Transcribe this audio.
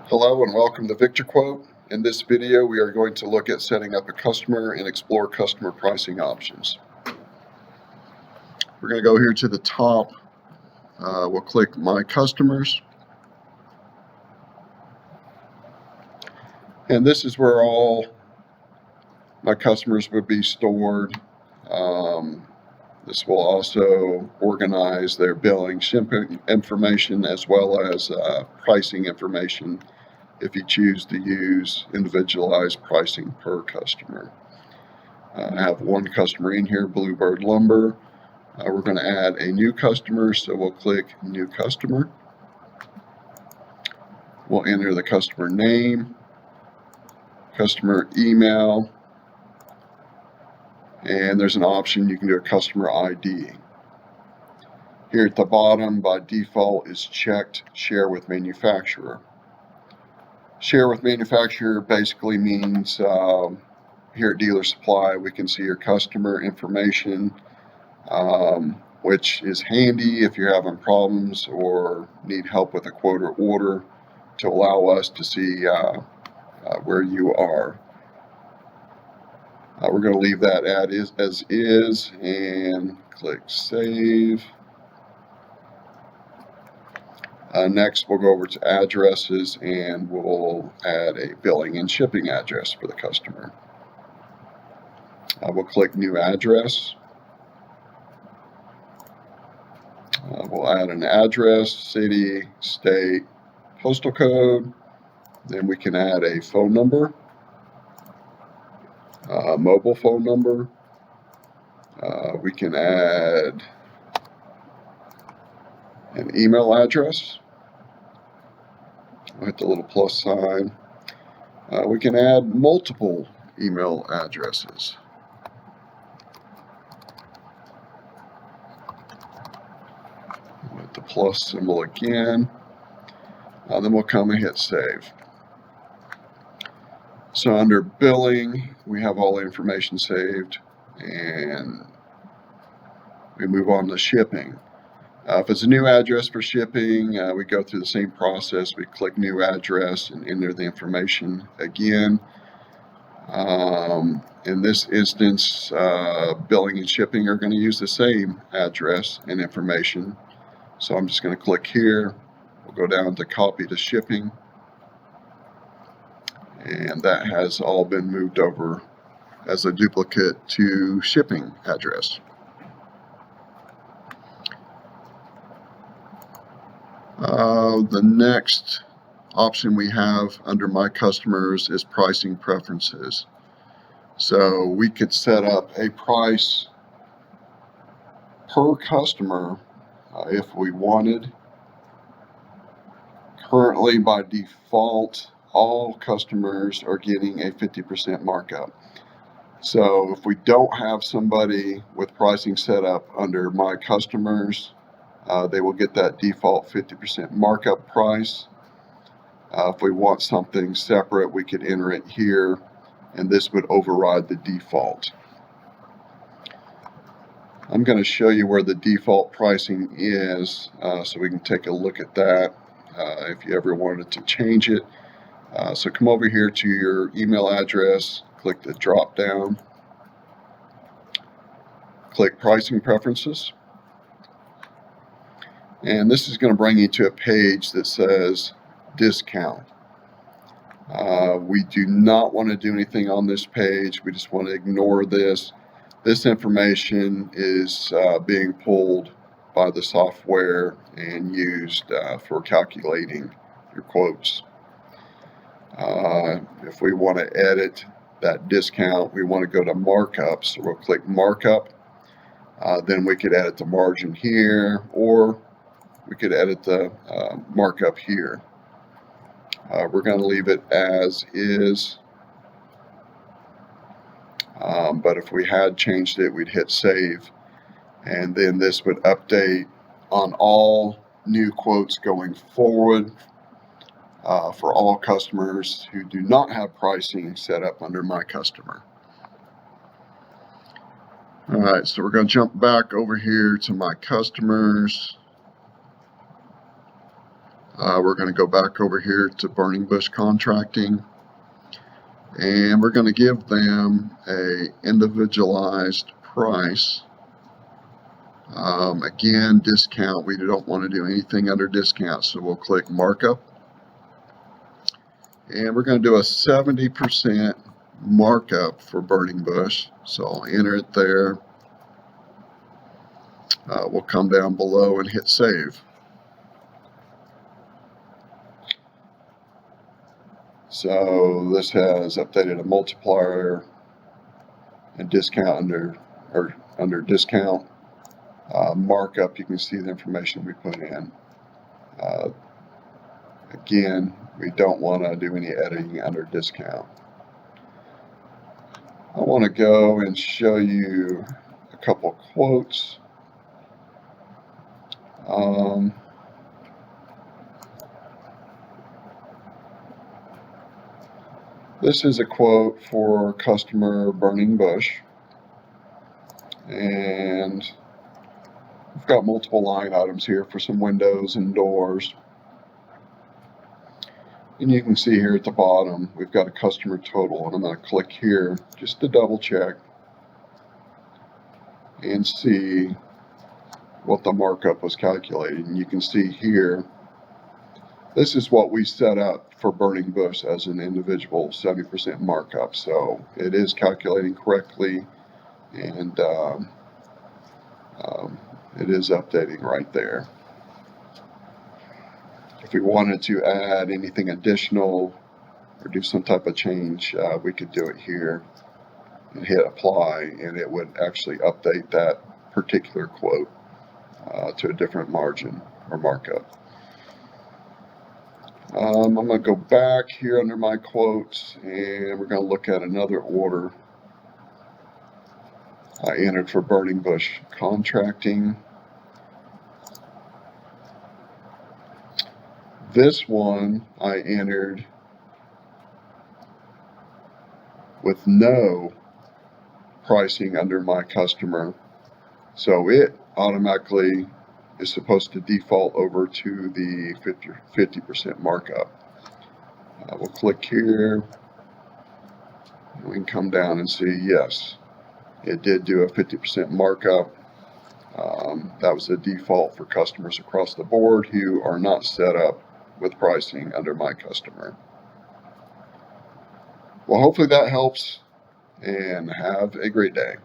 Hello and welcome to VictorQuote. In this video, we are going to look at setting up a customer and explore customer pricing options. We're going to go here to the top. We'll click My Customers. And this is where all my customers would be stored. This will also organize their billing, shipping information, as well as pricing information if you choose to use individualized pricing per customer. I have one customer in here, Bluebird Lumber. We're going to add a new customer, so we'll click New Customer. We'll enter the customer name, customer email, and there's an option you can do a customer ID. Here at the bottom, by default, is checked Share with Manufacturer. Share with Manufacturer basically means here at Dealer Supply, we can see your customer information, which is handy if you're having problems or need help with a quote or order to allow us to see where you are. We're going to leave that as is and click Save. Next, we'll go over to addresses and we'll add a billing and shipping address for the customer. We'll click New Address. We'll add an address, city, state, postal code. Then we can add a phone number, a mobile phone number. We can add an email address. I'll hit the little plus sign. We can add multiple email addresses. Hit the plus symbol again. Then we'll come and hit Save. So under billing, we have all the information saved, and we move on to shipping. If it's a new address for shipping, we go through the same process. We click New Address and enter the information again. In this instance, billing and shipping are going to use the same address and information. So I'm just going to click here. We'll go down to Copy to Shipping. And that has all been moved over as a duplicate to shipping address. The next option we have under My Customers is Pricing Preferences. So we could set up a price per customer if we wanted. Currently, by default, all customers are getting a 50% markup. So if we don't have somebody with pricing set up under My Customers, they will get that default 50% markup price. If we want something separate, we could enter it here, and this would override the default. I'm going to show you where the default pricing is, so we can take a look at that if you ever wanted to change it. So come over here to your email address, click the drop down, click Pricing Preferences. And this is going to bring you to a page that says Discount. We do not want to do anything on this page. We just want to ignore this. This information is being pulled by the software and used for calculating your quotes. If we want to edit that discount, we want to go to Markup. So we'll click Markup. Then we could edit the margin here, or we could edit the markup here. We're going to leave it as is. But if we had changed it, we'd hit Save. And then this would update on all new quotes going forward for all customers who do not have pricing set up under My Customer. All right, so we're going to jump back over here to My Customers. We're going to go back over here to Burning Bush Contracting, and we're going to give them a individualized price. Again, discount, we don't want to do anything under discount, so we'll click markup. And we're going to do a 70% markup for Burning Bush. So I'll enter it there. We'll come down below and hit save. So this has updated a multiplier and discount under discount. Markup, you can see the information we put in. Again, we don't want to do any editing under discount. I want to go and show you a couple quotes. This is a quote for customer Burning Bush, and we've got multiple line items here for some windows and doors. And you can see here at the bottom, we've got a customer total, and I'm going to click here just to double check and see what the markup was calculated. And you can see here, this is what we set up for Burning Bush as an individual 70% markup. So it is calculating correctly, and it is updating right there. If we wanted to add anything additional or do some type of change, we could do it here and hit apply, and it would actually update that particular quote to a different margin or markup. I'm going to go back here under my quotes, and we're going to look at another order I entered for Burning Bush Contracting. This one I entered with no pricing under my customer, so it automatically is supposed to default over to the 50% markup. We'll click here, and we can come down and see, yes, it did do a 50% markup. That was the default for customers across the board who are not set up with pricing under my customer. Well, hopefully that helps, and have a great day.